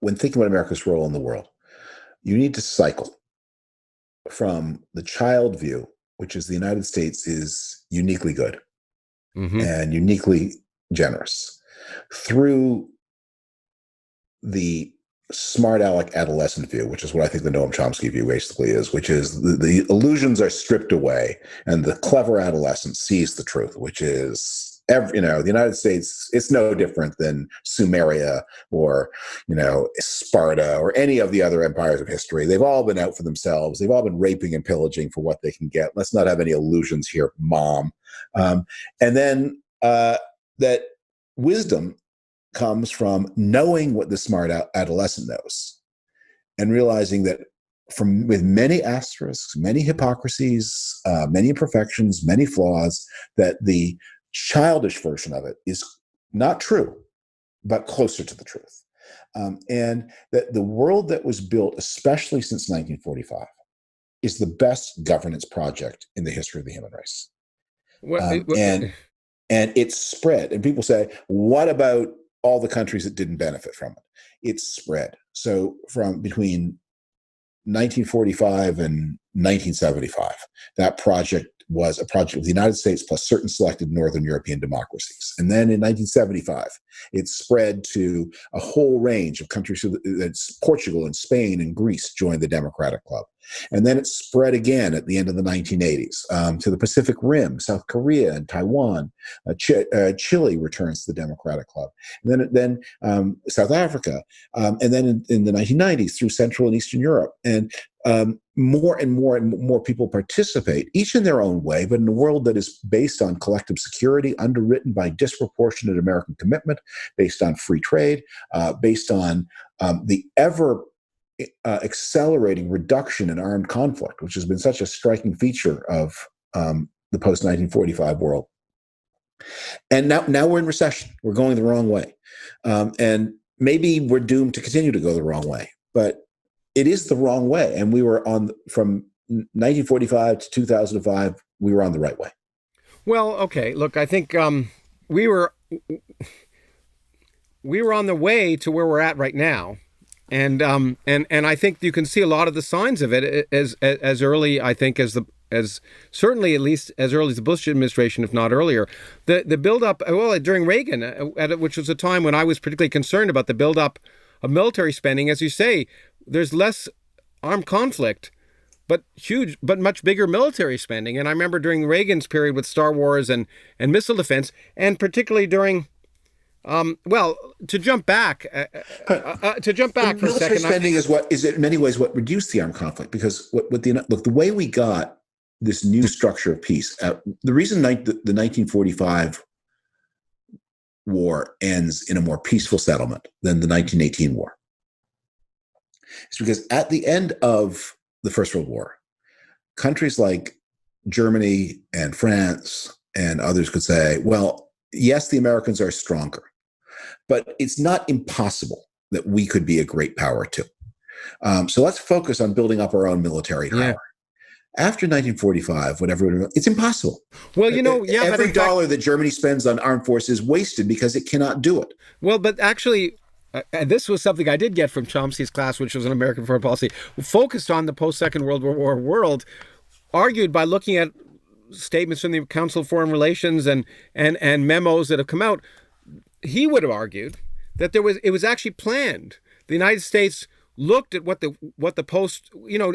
when thinking about America's role in the world, you need to cycle from the child view, which is the United States is uniquely good and uniquely generous, through the smart aleck adolescent view, which is what I think the Noam Chomsky view basically is, which is the illusions are stripped away and the clever adolescent sees the truth, which is the United States, it's no different than Sumeria or, Sparta or any of the other empires of history. They've all been out for themselves. They've all been raping and pillaging for what they can get. Let's not have any illusions here, Mom. And then that wisdom comes from knowing what the smart adolescent knows and realizing that with many asterisks, many hypocrisies, many imperfections, many flaws, that the childish version of it is not true, but closer to the truth. And that the world that was built, especially since 1945, is the best governance project in the history of the human race. And it's spread. And people say, what about all the countries that didn't benefit from it? It's spread. So from between 1945 and 1975, that project was a project of the United States plus certain selected Northern European democracies. And then in 1975, it spread to a whole range of countries. So Portugal and Spain and Greece joined the Democratic Club. And then it spread again at the end of the 1980s to the Pacific Rim, South Korea and Taiwan. Chile returns to the Democratic Club. And then South Africa. And then in the 1990s through Central and Eastern Europe. And more and more people participate, each in their own way, but in a world that is based on collective security, underwritten by disproportionate American commitment, based on free trade, based on the ever accelerating reduction in armed conflict, which has been such a striking feature of the post-1945 world. And now we're in recession. We're going the wrong way. And maybe we're doomed to continue to go the wrong way. But it is the wrong way. And we were from 1945 to 2005, we were on the right way. Well, okay. Look, I think we were on the way to where we're at right now. And I think you can see a lot of the signs of it as early, I think, as certainly at least as early as the Bush administration, if not earlier. The buildup, during Reagan, which was a time when I was particularly concerned about the buildup of military spending. As you say, there's less armed conflict, but much bigger military spending. And I remember during Reagan's period with Star Wars and missile defense, and particularly during, to jump back for a second. Military spending is in many ways what reduced the armed conflict, because the way we got this new structure of peace, the reason the 1945 war ends in a more peaceful settlement than the 1918 war is because at the end of the First World War, countries like Germany and France and others could say, well, yes, the Americans are stronger, but it's not impossible that we could be a great power too. So let's focus on building up our own military power. Yeah. After 1945, it's impossible. Well, every dollar that Germany spends on armed forces is wasted because it cannot do it. Well, but actually, this was something I did get from Chomsky's class, which was an American foreign policy, focused on the post-Second World War world, argued by looking at statements from the Council of Foreign Relations and memos that have come out. He would have argued that it was actually planned. The United States looked at what the post,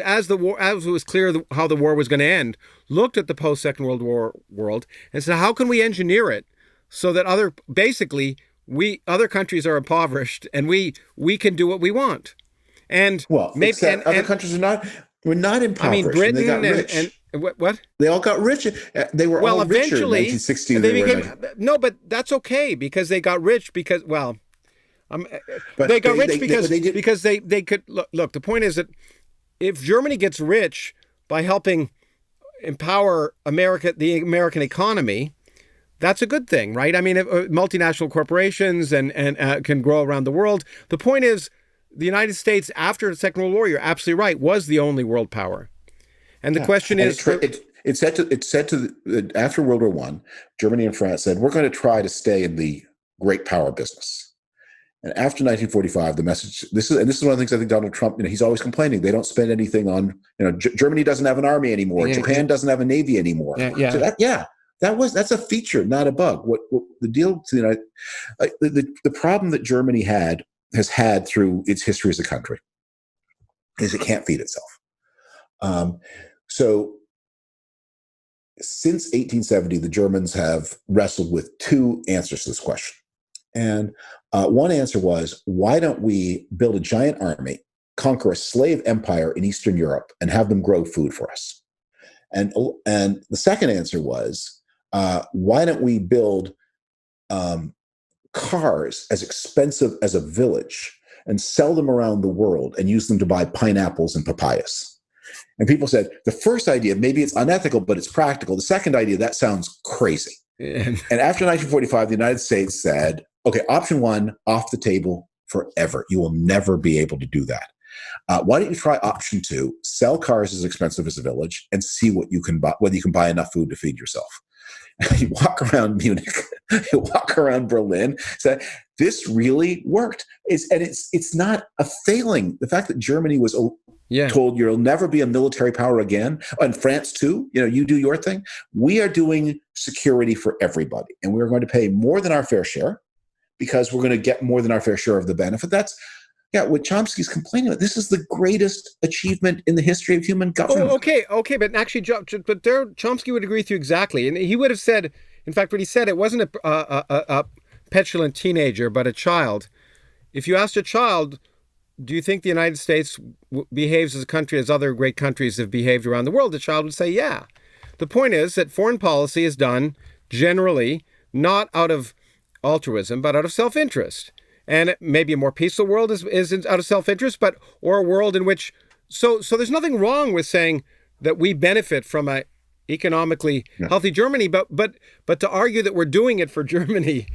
as it was clear how the war was going to end, looked at the post-Second World War world and said, how can we engineer it so that other countries are impoverished and we can do what we want? And other countries are not. We're not impoverished. I mean, Britain they got rich. and what? They all got rich. They were all richer in 1960. No, but that's okay because they got rich because they got rich because they could look. The point is that if Germany gets rich by helping empower the American economy, that's a good thing, right? I mean, multinational corporations and can grow around the world. The point is, the United States after the Second World War, you're absolutely right, was the only world power. And the question is, it's said to after World War I, Germany and France said, we're going to try to stay in the great power business. And after 1945, the message, this is one of the things I think Donald Trump, he's always complaining. They don't spend anything on, Germany doesn't have an army anymore. Japan doesn't have a navy anymore. So that's a feature, not a bug. What the deal, the problem that Germany has had through its history as a country is it can't feed itself. So since 1870, the Germans have wrestled with two answers to this question. And one answer was, why don't we build a giant army, conquer a slave empire in Eastern Europe, and have them grow food for us? And the second answer was, why don't we build cars as expensive as a village and sell them around the world and use them to buy pineapples and papayas? And people said, the first idea, maybe it's unethical, but it's practical. The second idea, that sounds crazy. And after 1945, the United States said, okay, option one, off the table forever. You will never be able to do that. Why don't you try option two, sell cars as expensive as a village and see what you can buy, whether you can buy enough food to feed yourself. You walk around Munich, you walk around Berlin, say, this really worked. It's not a failing. The fact that Germany was told you'll never be a military power again, and France too, you do your thing. We are doing security for everybody, and we're going to pay more than our fair share because we're going to get more than our fair share of the benefit. That's what Chomsky's complaining about. This is the greatest achievement in the history of human government. Okay, but actually, Chomsky would agree with you exactly, and he would have said, in fact, what he said, it wasn't a petulant teenager, but a child. If you asked a child, do you think the United States behaves as a country as other great countries have behaved around the world? The child would say, yeah. The point is that foreign policy is done generally not out of altruism, but out of self-interest. And maybe a more peaceful world is out of self-interest, or a world in which, so there's nothing wrong with saying that we benefit from a economically healthy Germany, but to argue that we're doing it for Germany